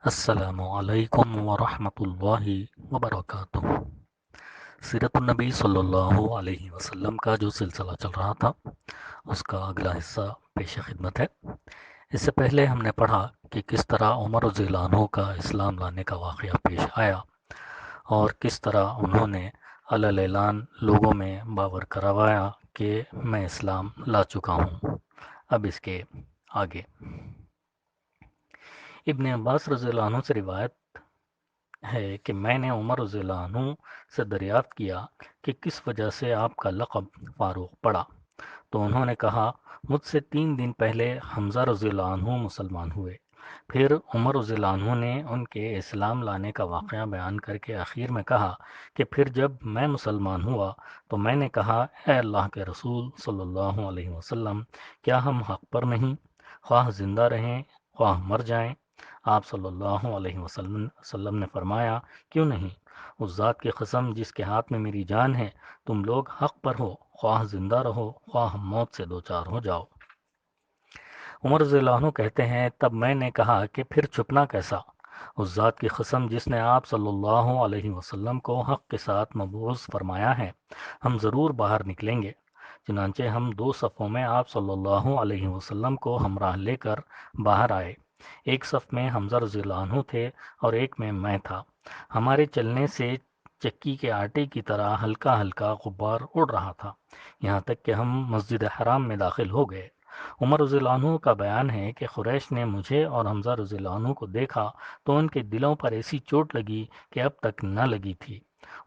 السلام علیکم ورحمۃ اللہ وبرکاتہ۔ سیرت النبی صلی اللہ علیہ وسلم کا جو سلسلہ چل رہا تھا اس کا اگلا حصہ پیش خدمت ہے۔ اس سے پہلے ہم نے پڑھا کہ کس طرح عمر رضی اللہ عنہ کا اسلام لانے کا واقعہ پیش آیا اور کس طرح انہوں نے علی اعلان لوگوں میں باور کروایا کہ میں اسلام لا چکا ہوں۔ اب اس کے آگے ابن عباس رضی اللہ عنہ سے روایت ہے کہ میں نے عمر رضی اللہ عنہ سے دریافت کیا کہ کس وجہ سے آپ کا لقب فاروق پڑا، تو انہوں نے کہا مجھ سے 3 دن پہلے حمزہ رضی اللہ عنہ مسلمان ہوئے۔ پھر عمر رضی اللہ عنہ نے ان کے اسلام لانے کا واقعہ بیان کر کے آخر میں کہا کہ پھر جب میں مسلمان ہوا تو میں نے کہا اے اللہ کے رسول صلی اللہ علیہ وسلم، کیا ہم حق پر نہیں؟ خواہ زندہ رہیں خواہ مر جائیں۔ آپ صلی اللہ علیہ وسلم نے فرمایا کیوں نہیں؟ اس ذات کی قسم جس کے ہاتھ میں میری جان ہے، تم لوگ حق پر ہو، خواہ زندہ رہو خواہ موت سے دوچار ہو جاؤ۔ عمر رضی اللہ عنہ کہتے ہیں تب میں نے کہا کہ پھر چھپنا کیسا؟ اس ذات کی قسم جس نے آپ صلی اللہ علیہ وسلم کو حق کے ساتھ مبعوث فرمایا ہے، ہم ضرور باہر نکلیں گے۔ چنانچہ ہم 2 صفوں میں آپ صلی اللہ علیہ وسلم کو ہمراہ لے کر باہر آئے۔ ایک صف میں حمزہ رضی اللہ عنہ تھے اور ایک میں تھا۔ ہمارے چلنے سے چکی کے آٹے کی طرح ہلکا ہلکا غبار اڑ رہا تھا، یہاں تک کہ ہم مسجد حرام میں داخل ہو گئے۔ عمر رضی اللہ عنہ کا بیان ہے کہ قریش نے مجھے اور حمزہ رضی اللہ عنہ کو دیکھا تو ان کے دلوں پر ایسی چوٹ لگی کہ اب تک نہ لگی تھی۔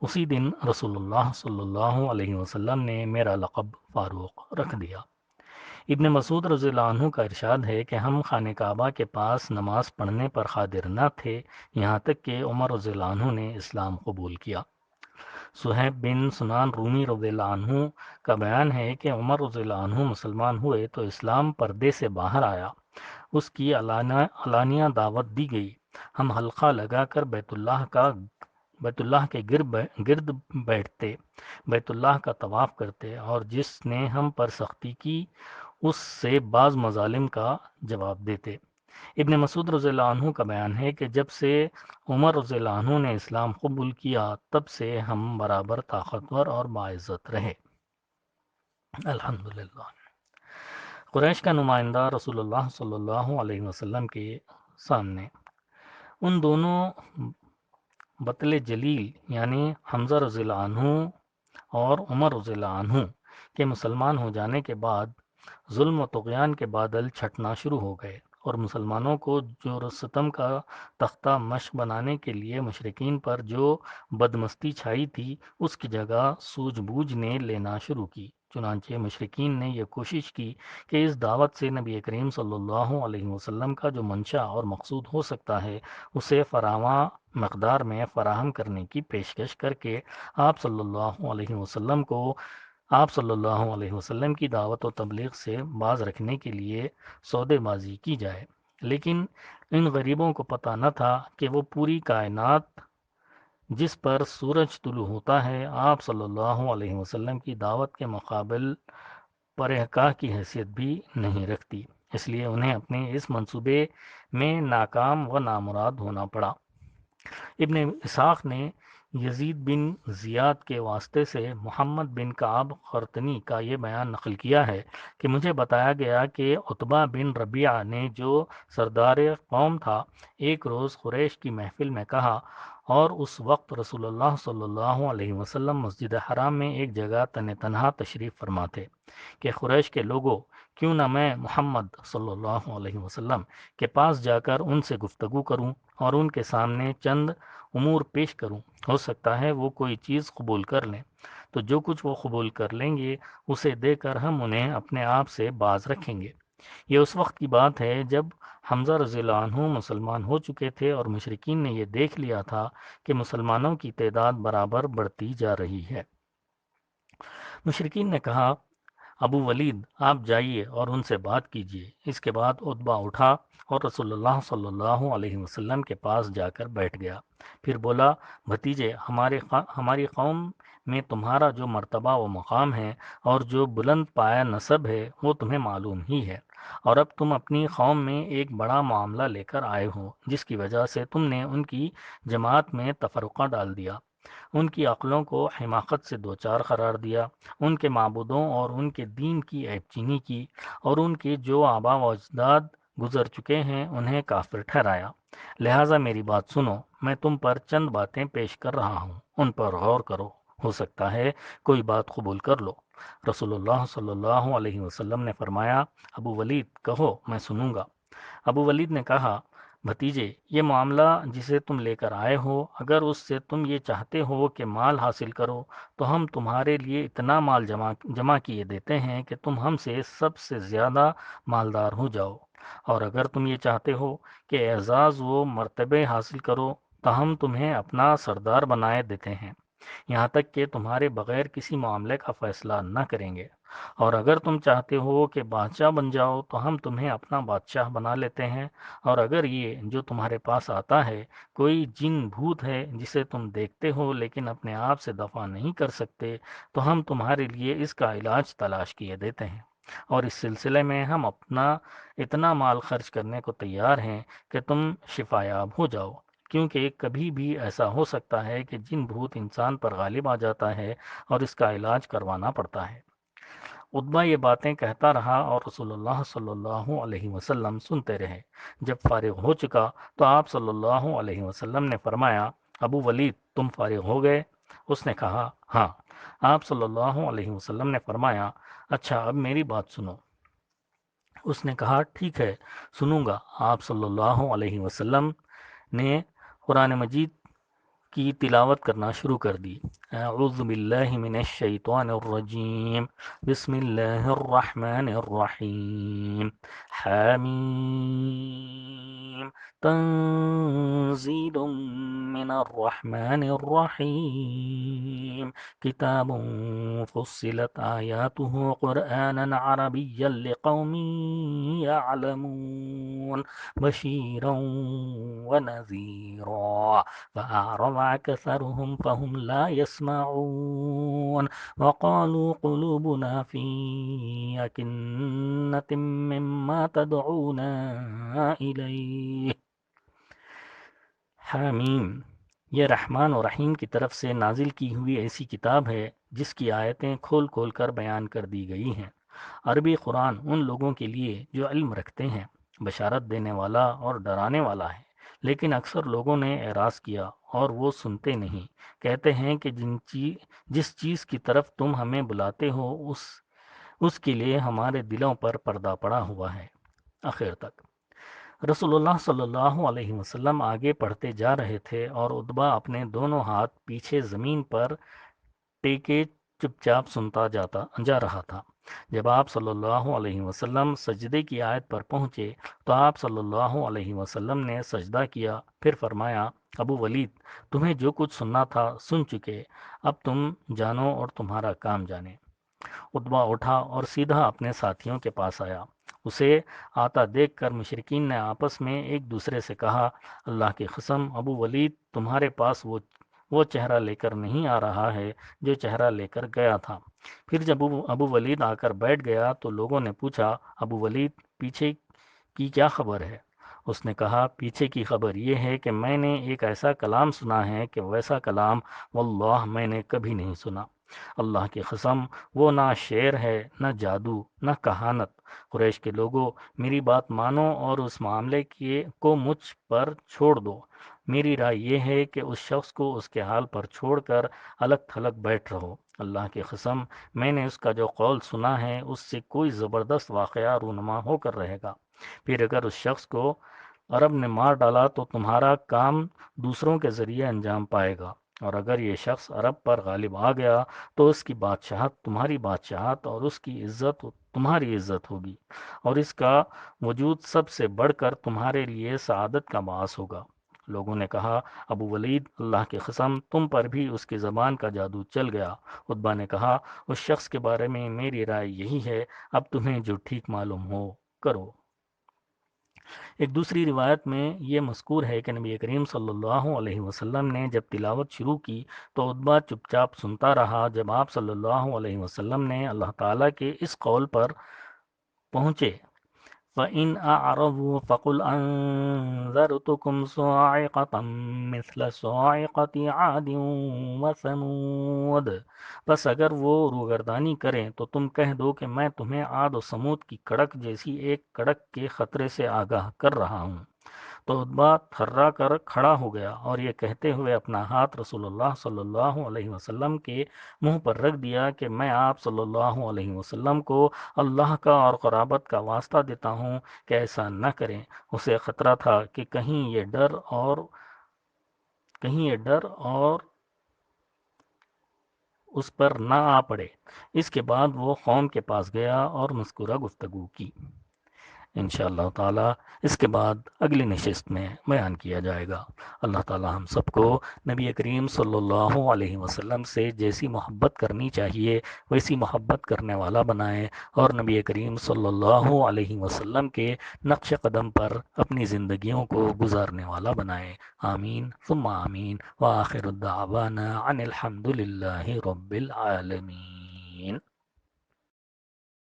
اسی دن رسول اللہ صلی اللہ علیہ وسلم نے میرا لقب فاروق رکھ دیا۔ ابن مسعود رضی اللہ عنہ کا ارشاد ہے کہ ہم خانہ کعبہ کے پاس نماز پڑھنے پر قادر نہ تھے، یہاں تک کہ عمر رضی اللہ عنہ نے اسلام قبول کیا۔ صہیب بن سنان رومی رضی اللہ عنہ کا بیان ہے کہ عمر رضی اللہ عنہ مسلمان ہوئے تو اسلام پردے سے باہر آیا، اس کی علانیہ دعوت دی گئی۔ ہم حلقہ لگا کر بیت اللہ کے گرد بیٹھتے، بیت اللہ کا طواف کرتے اور جس نے ہم پر سختی کی اس سے بعض مظالم کا جواب دیتے۔ ابن مسعود رضی اللہ عنہ کا بیان ہے کہ جب سے عمر رضی اللہ عنہ نے اسلام قبول کیا تب سے ہم برابر طاقتور اور باعزت رہے۔ الحمدللہ۔ قریش کا نمائندہ رسول اللہ صلی اللہ علیہ وسلم کے سامنے ان دونوں بطل جلیل یعنی حمزہ رضی اللہ عنہ اور عمر رضی اللہ عنہ کے مسلمان ہو جانے کے بعد ظلم و طغیان کے بادل چھٹنا شروع ہو گئے اور مسلمانوں کو جو ستم کا تختہ مشق بنانے کے لیے مشرکین پر جو بدمستی چھائی تھی اس کی جگہ سوجھ بوجھ نے لینا شروع کی۔ چنانچہ مشرکین نے یہ کوشش کی کہ اس دعوت سے نبی کریم صلی اللہ علیہ وسلم کا جو منشا اور مقصود ہو سکتا ہے اسے فراواں مقدار میں فراہم کرنے کی پیشکش کر کے آپ صلی اللہ علیہ وسلم کی دعوت و تبلیغ سے باز رکھنے کے لیے سودے بازی کی جائے۔ لیکن ان غریبوں کو پتہ نہ تھا کہ وہ پوری کائنات جس پر سورج طلوع ہوتا ہے آپ صلی اللہ علیہ وسلم کی دعوت کے مقابل پرہکاہ کی حیثیت بھی نہیں رکھتی، اس لیے انہیں اپنے اس منصوبے میں ناکام و نامراد ہونا پڑا۔ ابن اسحاق نے یزید بن زیاد کے واسطے سے محمد بن کعب قرطنی کا یہ بیان نقل کیا ہے کہ مجھے بتایا گیا کہ عتبہ بن ربیعہ نے جو سردار قوم تھا ایک روز قریش کی محفل میں کہا، اور اس وقت رسول اللہ صلی اللہ علیہ وسلم مسجد حرام میں ایک جگہ تنہا تشریف فرما تھے کہ قریش کے لوگوں، کیوں نہ میں محمد صلی اللہ علیہ وسلم کے پاس جا کر ان سے گفتگو کروں اور ان کے سامنے چند امور پیش کروں، ہو سکتا ہے وہ کوئی چیز قبول کر لیں، تو جو کچھ وہ قبول کر لیں گے اسے دے کر ہم انہیں اپنے آپ سے باز رکھیں گے۔ یہ اس وقت کی بات ہے جب حمزہ رضی اللہ عنہ مسلمان ہو چکے تھے اور مشرکین نے یہ دیکھ لیا تھا کہ مسلمانوں کی تعداد برابر بڑھتی جا رہی ہے۔ مشرکین نے کہا ابو ولید آپ جائیے اور ان سے بات کیجیے۔ اس کے بعد عتبہ اٹھا اور رسول اللہ صلی اللہ علیہ وسلم کے پاس جا کر بیٹھ گیا۔ پھر بولا، بھتیجے، ہماری قوم میں تمہارا جو مرتبہ و مقام ہے اور جو بلند پایہ نسب ہے وہ تمہیں معلوم ہی ہے، اور اب تم اپنی قوم میں ایک بڑا معاملہ لے کر آئے ہو جس کی وجہ سے تم نے ان کی جماعت میں تفرقہ ڈال دیا، ان کی عقلوں کو حماقت سے دوچار قرار دیا، ان کے معبودوں اور ان کے دین کی عیب چینی کی، اور ان کے جو آبا و اجداد گزر چکے ہیں انہیں کافر ٹھہرایا۔ لہٰذا میری بات سنو، میں تم پر چند باتیں پیش کر رہا ہوں، ان پر غور کرو، ہو سکتا ہے کوئی بات قبول کر لو۔ رسول اللہ صلی اللہ علیہ وسلم نے فرمایا، ابو ولید کہو، میں سنوں گا۔ ابو ولید نے کہا، بھتیجے، یہ معاملہ جسے تم لے کر آئے ہو، اگر اس سے تم یہ چاہتے ہو کہ مال حاصل کرو تو ہم تمہارے لیے اتنا مال جمع کیے دیتے ہیں کہ تم ہم سے سب سے زیادہ مالدار ہو جاؤ، اور اگر تم یہ چاہتے ہو کہ اعزاز و مرتبے حاصل کرو تو ہم تمہیں اپنا سردار بنائے دیتے ہیں، یہاں تک کہ تمہارے بغیر کسی معاملے کا فیصلہ نہ کریں گے، اور اگر تم چاہتے ہو کہ بادشاہ بن جاؤ تو ہم تمہیں اپنا بادشاہ بنا لیتے ہیں، اور اگر یہ جو تمہارے پاس آتا ہے کوئی جن بھوت ہے جسے تم دیکھتے ہو لیکن اپنے آپ سے دفع نہیں کر سکتے تو ہم تمہارے لیے اس کا علاج تلاش کیے دیتے ہیں، اور اس سلسلے میں ہم اپنا اتنا مال خرچ کرنے کو تیار ہیں کہ تم شفایاب ہو جاؤ، کیونکہ کبھی بھی ایسا ہو سکتا ہے کہ جن بھوت انسان پر غالب آ جاتا ہے اور اس کا علاج کروانا پڑتا ہے۔ عتبہ یہ باتیں کہتا رہا اور رسول اللہ صلی اللہ علیہ وسلم سنتے رہے۔ جب فارغ ہو چکا تو آپ صلی اللہ علیہ وسلم نے فرمایا، ابو ولید، تم فارغ ہو گئے؟ اس نے کہا، ہاں۔ آپ صلی اللہ علیہ وسلم نے فرمایا، اچھا اب میری بات سنو۔ اس نے کہا، ٹھیک ہے، سنوں گا۔ آپ صلی اللہ علیہ وسلم نے قرآن مجید کی تلاوت کرنا شروع کر دی۔ اعوذ باللہ من الشیطان الرجیم، بسم اللہ الرحمن الرحیم، حامیم، تنزیل من الرحمن الرحیم، کتاب فصلت آیاتہ قرآنا عربیا لقوم یعلمون، بشیرا ونذیرا، فأعرض أكثرهم فهم لا يسمعون، وقالوا قلوبنا في أكنة مما تدعونا إليه۔ حامیم، یہ رحمان و رحیم کی طرف سے نازل کی ہوئی ایسی کتاب ہے جس کی آیتیں کھول کھول کر بیان کر دی گئی ہیں۔ عربی قرآن ان لوگوں کے لیے جو علم رکھتے ہیں، بشارت دینے والا اور ڈرانے والا ہے، لیکن اکثر لوگوں نے اعراض کیا اور وہ سنتے نہیں، کہتے ہیں کہ جس چیز کی طرف تم ہمیں بلاتے ہو اس کے لیے ہمارے دلوں پر پردہ پڑا ہوا ہے۔ آخر تک رسول اللہ صلی اللہ علیہ وسلم آگے پڑھتے جا رہے تھے اور عتبہ اپنے دونوں ہاتھ پیچھے زمین پر ٹیکے چپ چاپ سنتا جا رہا تھا۔ جب آپ صلی اللہ علیہ وسلم سجدے کی آیت پر پہنچے تو آپ صلی اللہ علیہ وسلم نے سجدہ کیا، پھر فرمایا، ابو ولید، تمہیں جو کچھ سننا تھا سن چکے، اب تم جانو اور تمہارا کام جانے۔ عتبہ اٹھا اور سیدھا اپنے ساتھیوں کے پاس آیا۔ اسے آتا دیکھ کر مشرکین نے آپس میں ایک دوسرے سے کہا، اللہ کی قسم، ابو ولید تمہارے پاس وہ چہرہ لے کر نہیں آ رہا ہے جو چہرہ لے کر گیا تھا۔ پھر جب ابو ولید آ کر بیٹھ گیا تو لوگوں نے پوچھا، ابو ولید، پیچھے کی کیا خبر ہے؟ اس نے کہا، پیچھے کی خبر یہ ہے کہ میں نے ایک ایسا کلام سنا ہے کہ ویسا کلام واللہ میں نے کبھی نہیں سنا۔ اللہ کی قسم، وہ نہ شعر ہے، نہ جادو، نہ کہانت۔ قریش کے لوگوں، میری بات مانو اور اس معاملے کو مجھ پر چھوڑ دو۔ میری رائے یہ ہے کہ اس شخص کو اس کے حال پر چھوڑ کر الگ تھلگ بیٹھ رہو۔ اللہ کی قسم، میں نے اس کا جو قول سنا ہے اس سے کوئی زبردست واقعہ رونما ہو کر رہے گا۔ پھر اگر اس شخص کو عرب نے مار ڈالا تو تمہارا کام دوسروں کے ذریعے انجام پائے گا، اور اگر یہ شخص عرب پر غالب آ گیا تو اس کی بادشاہت تمہاری بادشاہت اور اس کی عزت تمہاری عزت ہوگی، اور اس کا وجود سب سے بڑھ کر تمہارے لیے سعادت کا باعث ہوگا۔ لوگوں نے کہا ابو ولید اللہ کی قسم تم پر بھی اس کی زبان کا جادو چل گیا۔ عتبہ نے کہا اس شخص کے بارے میں میری رائے یہی ہے، اب تمہیں جو ٹھیک معلوم ہو کرو۔ ایک دوسری روایت میں یہ مذکور ہے کہ نبی کریم صلی اللہ علیہ وسلم نے جب تلاوت شروع کی تو عتبہ چپ چاپ سنتا رہا۔ جب آپ صلی اللہ علیہ وسلم نے اللہ تعالیٰ کے اس قول پر پہنچے فَإِنْ أَعْرَضُوا فَقُلْ أَنذَرْتُكُمْ صَاعِقَةً مِثْلَ صَاعِقَةِ عَادٍ وَثَمُودَ، بس اگر وہ روگردانی کریں تو تم کہہ دو کہ میں تمہیں عاد و سمود کی کڑک جیسی ایک کڑک کے خطرے سے آگاہ کر رہا ہوں۔ تو عتبہ تھرا کر کھڑا ہو گیا اور یہ کہتے ہوئے اپنا ہاتھ رسول اللہ صلی اللہ علیہ وسلم کے منہ پر رکھ دیا کہ میں آپ صلی اللہ علیہ وسلم کو اللہ کا اور قرابت کا واسطہ دیتا ہوں کہ ایسا نہ کریں۔ اسے خطرہ تھا کہ کہیں یہ ڈر اور اس پر نہ آ پڑے۔ اس کے بعد وہ قوم کے پاس گیا اور مذکورہ گفتگو کی۔ انشاءاللہ تعالی اس کے بعد اگلی نشست میں بیان کیا جائے گا۔ اللہ تعالی ہم سب کو نبی کریم صلی اللہ علیہ وسلم سے جیسی محبت کرنی چاہیے ویسی محبت کرنے والا بنائے، اور نبی کریم صلی اللہ علیہ وسلم کے نقش قدم پر اپنی زندگیوں کو گزارنے والا بنائے۔ آمین ثم آمین، وآخر الدعوانا ان الحمد للہ رب العالمین۔